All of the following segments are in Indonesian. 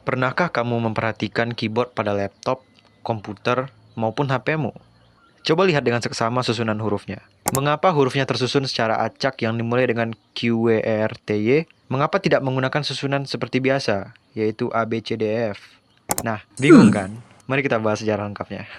Pernahkah kamu memperhatikan keyboard pada laptop, komputer, maupun HP-mu? Coba lihat dengan seksama susunan hurufnya. Mengapa hurufnya tersusun secara acak yang dimulai dengan Q, W, E, R, T, Y? Mengapa tidak menggunakan susunan seperti biasa, yaitu A, B, C, D, E, F? Nah, bingung kan? Mari kita bahas sejarah lengkapnya.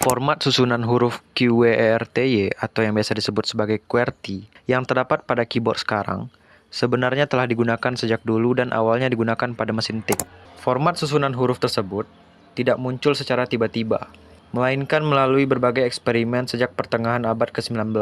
Format susunan huruf Q, W, E, R, T, Y atau yang biasa disebut sebagai QWERTY yang terdapat pada keyboard sekarang sebenarnya telah digunakan sejak dulu dan awalnya digunakan pada mesin tik. Format susunan huruf tersebut tidak muncul secara tiba-tiba, melainkan melalui berbagai eksperimen sejak pertengahan abad ke-19.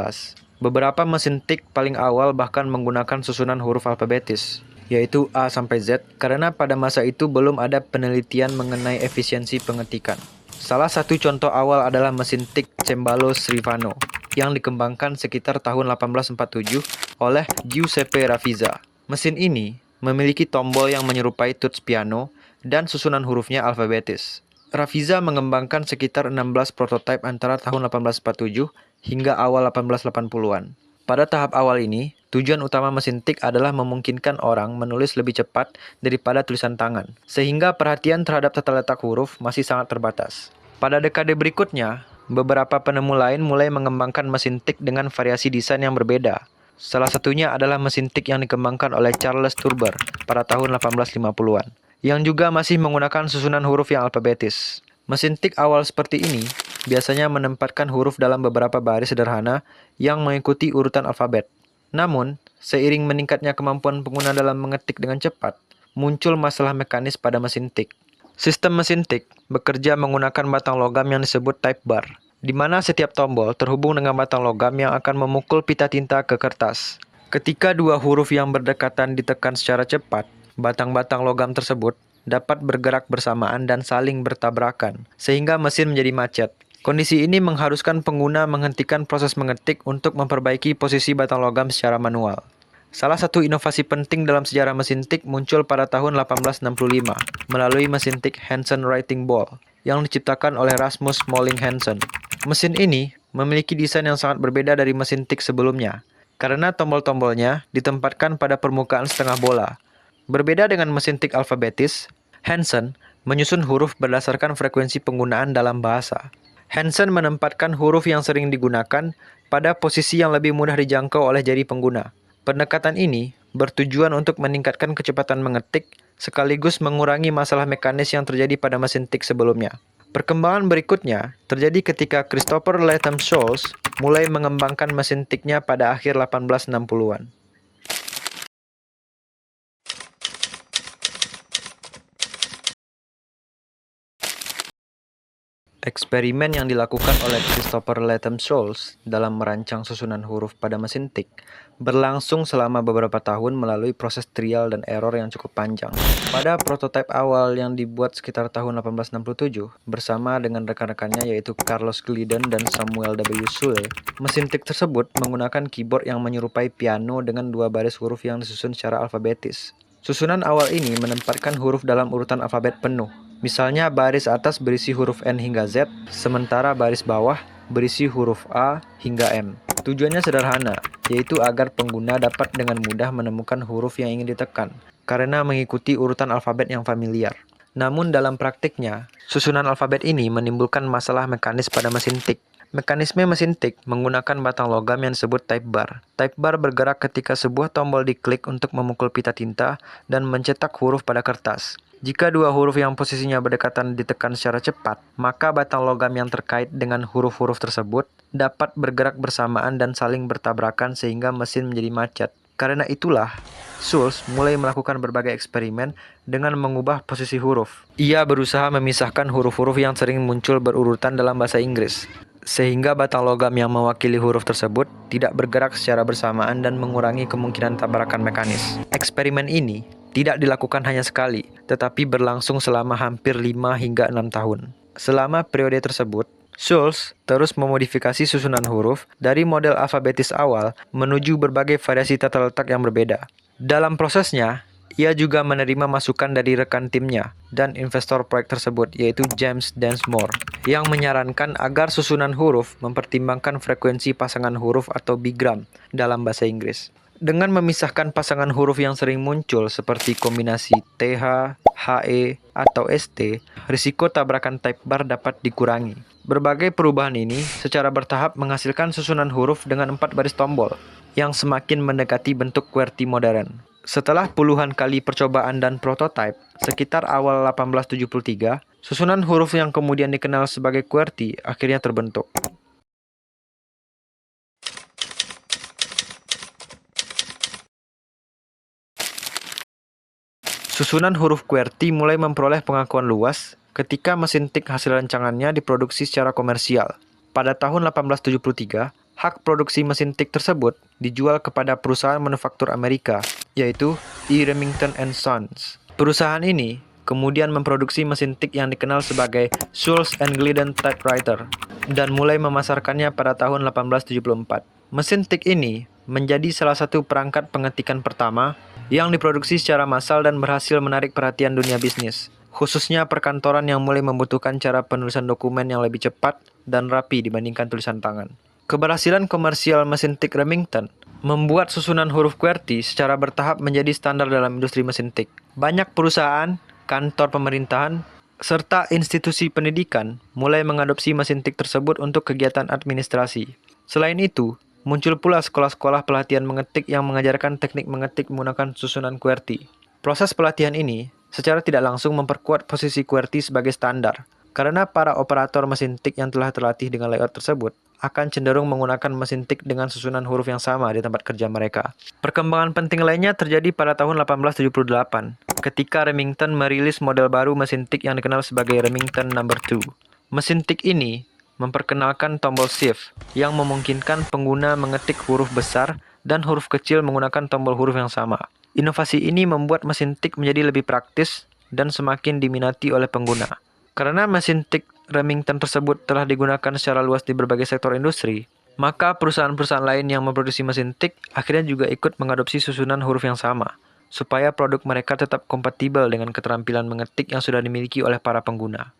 Beberapa mesin tik paling awal bahkan menggunakan susunan huruf alfabetis, yaitu A sampai Z, karena pada masa itu belum ada penelitian mengenai efisiensi pengetikan. Salah satu contoh awal adalah mesin tik Cembalo Scrivano yang dikembangkan sekitar tahun 1847 oleh Giuseppe Ravizza. Mesin ini memiliki tombol yang menyerupai tuts piano dan susunan hurufnya alfabetis. Ravizza mengembangkan sekitar 16 prototipe antara tahun 1847 hingga awal 1880-an. Pada tahap awal ini, tujuan utama mesin tik adalah memungkinkan orang menulis lebih cepat daripada tulisan tangan, sehingga perhatian terhadap tata letak huruf masih sangat terbatas. Pada dekade berikutnya, beberapa penemu lain mulai mengembangkan mesin tik dengan variasi desain yang berbeda. Salah satunya adalah mesin tik yang dikembangkan oleh Charles Turber pada tahun 1850-an, yang juga masih menggunakan susunan huruf yang alfabetis. Mesin tik awal seperti ini biasanya menempatkan huruf dalam beberapa baris sederhana yang mengikuti urutan alfabet. Namun, seiring meningkatnya kemampuan pengguna dalam mengetik dengan cepat, muncul masalah mekanis pada mesin tik. Sistem mesin tik bekerja menggunakan batang logam yang disebut type bar, di mana setiap tombol terhubung dengan batang logam yang akan memukul pita tinta ke kertas. Ketika dua huruf yang berdekatan ditekan secara cepat, batang-batang logam tersebut dapat bergerak bersamaan dan saling bertabrakan, sehingga mesin menjadi macet. Kondisi ini mengharuskan pengguna menghentikan proses mengetik untuk memperbaiki posisi batang logam secara manual. Salah satu inovasi penting dalam sejarah mesin tik muncul pada tahun 1865 melalui mesin tik Hansen Writing Ball yang diciptakan oleh Rasmus Molling Hansen. Mesin ini memiliki desain yang sangat berbeda dari mesin tik sebelumnya, karena tombol-tombolnya ditempatkan pada permukaan setengah bola. Berbeda dengan mesin tik alfabetis, Hansen menyusun huruf berdasarkan frekuensi penggunaan dalam bahasa. Hansen menempatkan huruf yang sering digunakan pada posisi yang lebih mudah dijangkau oleh jari pengguna. Pendekatan ini bertujuan untuk meningkatkan kecepatan mengetik sekaligus mengurangi masalah mekanis yang terjadi pada mesin tik sebelumnya. Perkembangan berikutnya terjadi ketika Christopher Latham Scholes mulai mengembangkan mesin tiknya pada akhir 1860-an. Eksperimen yang dilakukan oleh Christopher Latham Scholes dalam merancang susunan huruf pada mesin tik berlangsung selama beberapa tahun melalui proses trial dan error yang cukup panjang. Pada prototipe awal yang dibuat sekitar tahun 1867 bersama dengan rekan-rekannya yaitu Carlos Gliddon dan Samuel W. Sule, mesin tik tersebut menggunakan keyboard yang menyerupai piano dengan dua baris huruf yang disusun secara alfabetis. Susunan awal ini menempatkan huruf dalam urutan alfabet penuh. Misalnya baris atas berisi huruf N hingga Z, sementara baris bawah berisi huruf A hingga M. Tujuannya sederhana, yaitu agar pengguna dapat dengan mudah menemukan huruf yang ingin ditekan, karena mengikuti urutan alfabet yang familiar. Namun dalam praktiknya, susunan alfabet ini menimbulkan masalah mekanis pada mesin tik. Mekanisme mesin tik menggunakan batang logam yang disebut type bar. Type bar bergerak ketika sebuah tombol diklik untuk memukul pita tinta dan mencetak huruf pada kertas. Jika dua huruf yang posisinya berdekatan ditekan secara cepat, maka batang logam yang terkait dengan huruf-huruf tersebut dapat bergerak bersamaan dan saling bertabrakan sehingga mesin menjadi macet. Karena itulah, Scholes mulai melakukan berbagai eksperimen dengan mengubah posisi huruf. Ia berusaha memisahkan huruf-huruf yang sering muncul berurutan dalam bahasa Inggris, sehingga batang logam yang mewakili huruf tersebut tidak bergerak secara bersamaan dan mengurangi kemungkinan tabrakan mekanis. Eksperimen ini tidak dilakukan hanya sekali, tetapi berlangsung selama hampir 5 hingga 6 tahun. Selama periode tersebut, Scholes terus memodifikasi susunan huruf dari model alfabetis awal menuju berbagai variasi tata letak yang berbeda. Dalam prosesnya, Ia juga menerima masukan dari rekan timnya dan investor proyek tersebut, yaitu James Densmore, yang menyarankan agar susunan huruf mempertimbangkan frekuensi pasangan huruf atau bigram dalam bahasa Inggris. Dengan memisahkan pasangan huruf yang sering muncul seperti kombinasi TH, HE, atau ST, risiko tabrakan type bar dapat dikurangi. Berbagai perubahan ini secara bertahap menghasilkan susunan huruf dengan 4 baris tombol, yang semakin mendekati bentuk QWERTY modern. Setelah puluhan kali percobaan dan prototipe, sekitar awal 1873, susunan huruf yang kemudian dikenal sebagai QWERTY akhirnya terbentuk. Susunan huruf QWERTY mulai memperoleh pengakuan luas ketika mesin tik hasil rancangannya diproduksi secara komersial. Pada tahun 1873, hak produksi mesin tik tersebut dijual kepada perusahaan manufaktur Amerika, yaitu E. Remington and Sons. Perusahaan ini kemudian memproduksi mesin tik yang dikenal sebagai Sulz and Glidden Typewriter dan mulai memasarkannya pada tahun 1874. Mesin tik ini menjadi salah satu perangkat pengetikan pertama yang diproduksi secara massal dan berhasil menarik perhatian dunia bisnis, khususnya perkantoran yang mulai membutuhkan cara penulisan dokumen yang lebih cepat dan rapi dibandingkan tulisan tangan. Keberhasilan komersial mesin tik Remington membuat susunan huruf QWERTY secara bertahap menjadi standar dalam industri mesin tik. Banyak perusahaan, kantor pemerintahan, serta institusi pendidikan mulai mengadopsi mesin tik tersebut untuk kegiatan administrasi. Selain itu, muncul pula sekolah-sekolah pelatihan mengetik yang mengajarkan teknik mengetik menggunakan susunan QWERTY. Proses pelatihan ini secara tidak langsung memperkuat posisi QWERTY sebagai standar, karena para operator mesin tik yang telah terlatih dengan layout tersebut akan cenderung menggunakan mesin tik dengan susunan huruf yang sama di tempat kerja mereka. Perkembangan penting lainnya terjadi pada tahun 1878, ketika Remington merilis model baru mesin tik yang dikenal sebagai Remington No. 2. Mesin tik ini memperkenalkan tombol shift yang memungkinkan pengguna mengetik huruf besar dan huruf kecil menggunakan tombol huruf yang sama. Inovasi ini membuat mesin tik menjadi lebih praktis dan semakin diminati oleh pengguna. Karena mesin tik Remington tersebut telah digunakan secara luas di berbagai sektor industri, maka perusahaan-perusahaan lain yang memproduksi mesin tik akhirnya juga ikut mengadopsi susunan huruf yang sama, supaya produk mereka tetap kompatibel dengan keterampilan mengetik yang sudah dimiliki oleh para pengguna.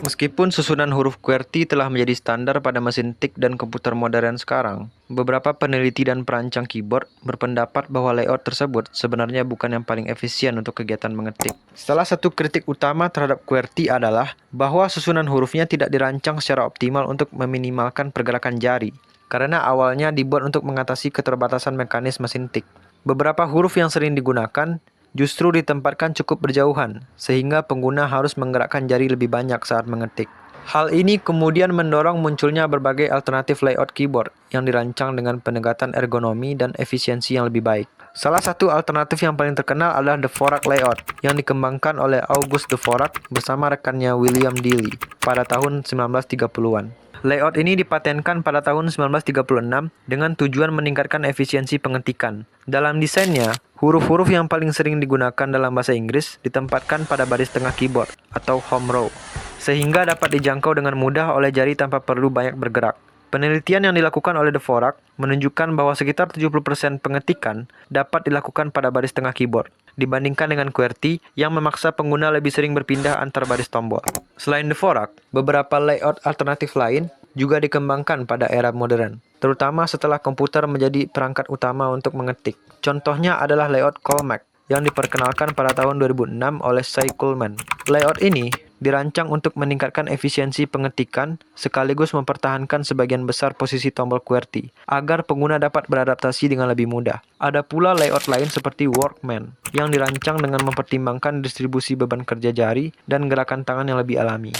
Meskipun susunan huruf QWERTY telah menjadi standar pada mesin tik dan komputer modern sekarang, beberapa peneliti dan perancang keyboard berpendapat bahwa layout tersebut sebenarnya bukan yang paling efisien untuk kegiatan mengetik. Salah satu kritik utama terhadap QWERTY adalah bahwa susunan hurufnya tidak dirancang secara optimal untuk meminimalkan pergerakan jari, karena awalnya dibuat untuk mengatasi keterbatasan mekanis mesin tik. Beberapa huruf yang sering digunakan justru ditempatkan cukup berjauhan, sehingga pengguna harus menggerakkan jari lebih banyak saat mengetik. Hal ini kemudian mendorong munculnya berbagai alternatif layout keyboard yang dirancang dengan pendekatan ergonomi dan efisiensi yang lebih baik. Salah satu alternatif yang paling terkenal adalah Dvorak layout yang dikembangkan oleh August Dvorak bersama rekannya William Dealey pada tahun 1930-an. Layout ini dipatenkan pada tahun 1936 dengan tujuan meningkatkan efisiensi pengetikan. Dalam desainnya, huruf-huruf yang paling sering digunakan dalam bahasa Inggris ditempatkan pada baris tengah keyboard atau home row, sehingga dapat dijangkau dengan mudah oleh jari tanpa perlu banyak bergerak. Penelitian yang dilakukan oleh Dvorak menunjukkan bahwa sekitar 70% pengetikan dapat dilakukan pada baris tengah keyboard, dibandingkan dengan QWERTY yang memaksa pengguna lebih sering berpindah antar baris tombol. Selain Dvorak, beberapa layout alternatif lain juga dikembangkan pada era modern, terutama setelah komputer menjadi perangkat utama untuk mengetik. Contohnya adalah layout Colmac yang diperkenalkan pada tahun 2006 oleh Cy Coleman. Layout ini dirancang untuk meningkatkan efisiensi pengetikan sekaligus mempertahankan sebagian besar posisi tombol QWERTY agar pengguna dapat beradaptasi dengan lebih mudah. Ada pula layout lain seperti Workman yang dirancang dengan mempertimbangkan distribusi beban kerja jari dan gerakan tangan yang lebih alami.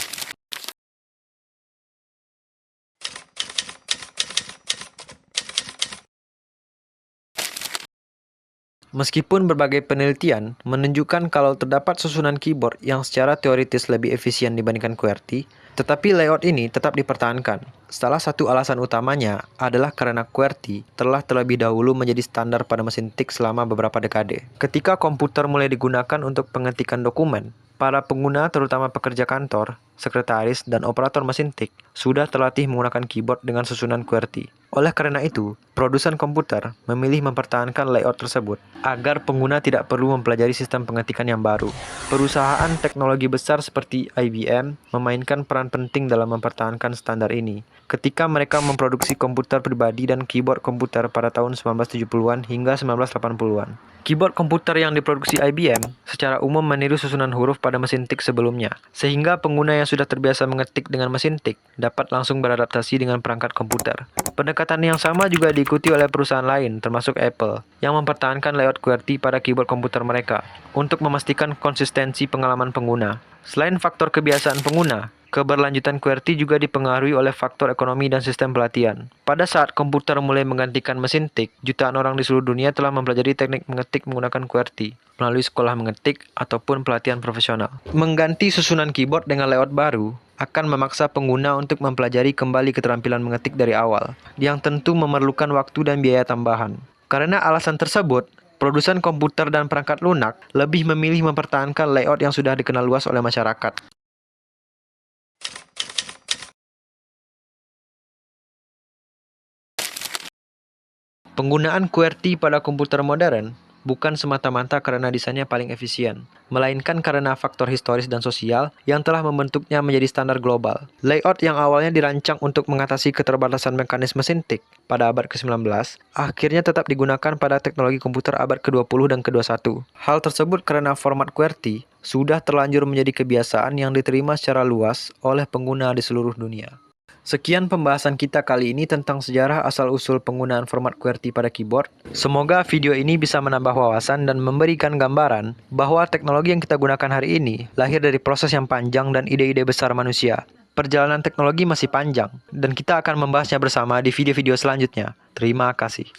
Meskipun berbagai penelitian menunjukkan kalau terdapat susunan keyboard yang secara teoritis lebih efisien dibandingkan QWERTY, tetapi layout ini tetap dipertahankan. Salah satu alasan utamanya adalah karena QWERTY telah terlebih dahulu menjadi standar pada mesin tik selama beberapa dekade. Ketika komputer mulai digunakan untuk pengetikan dokumen, para pengguna, terutama pekerja kantor, sekretaris, dan operator mesin tik sudah terlatih menggunakan keyboard dengan susunan QWERTY. Oleh karena itu, produsen komputer memilih mempertahankan layout tersebut agar pengguna tidak perlu mempelajari sistem pengetikan yang baru. Perusahaan teknologi besar seperti IBM memainkan peran penting dalam mempertahankan standar ini ketika mereka memproduksi komputer pribadi dan keyboard komputer pada tahun 1970-an hingga 1980-an. Keyboard komputer yang diproduksi IBM secara umum meniru susunan huruf pada mesin tik sebelumnya, sehingga pengguna yang sudah terbiasa mengetik dengan mesin tik dapat langsung beradaptasi dengan perangkat komputer. Pendekatan yang sama juga diikuti oleh perusahaan lain, termasuk Apple, yang mempertahankan layout QWERTY pada keyboard komputer mereka untuk memastikan konsistensi pengalaman pengguna. Selain faktor kebiasaan pengguna, keberlanjutan QWERTY juga dipengaruhi oleh faktor ekonomi dan sistem pelatihan. Pada saat komputer mulai menggantikan mesin tik, jutaan orang di seluruh dunia telah mempelajari teknik mengetik menggunakan QWERTY melalui sekolah mengetik ataupun pelatihan profesional. Mengganti susunan keyboard dengan layout baru akan memaksa pengguna untuk mempelajari kembali keterampilan mengetik dari awal, yang tentu memerlukan waktu dan biaya tambahan. Karena alasan tersebut, produsen komputer dan perangkat lunak lebih memilih mempertahankan layout yang sudah dikenal luas oleh masyarakat. Penggunaan QWERTY pada komputer modern bukan semata-mata karena desainnya paling efisien, melainkan karena faktor historis dan sosial yang telah membentuknya menjadi standar global. Layout yang awalnya dirancang untuk mengatasi keterbatasan mekanis mesin tik pada abad ke-19, akhirnya tetap digunakan pada teknologi komputer abad ke-20 dan ke-21. Hal tersebut karena format QWERTY sudah terlanjur menjadi kebiasaan yang diterima secara luas oleh pengguna di seluruh dunia. Sekian pembahasan kita kali ini tentang sejarah asal-usul penggunaan format QWERTY pada keyboard. Semoga video ini bisa menambah wawasan dan memberikan gambaran bahwa teknologi yang kita gunakan hari ini lahir dari proses yang panjang dan ide-ide besar manusia. Perjalanan teknologi masih panjang, dan kita akan membahasnya bersama di video-video selanjutnya. Terima kasih.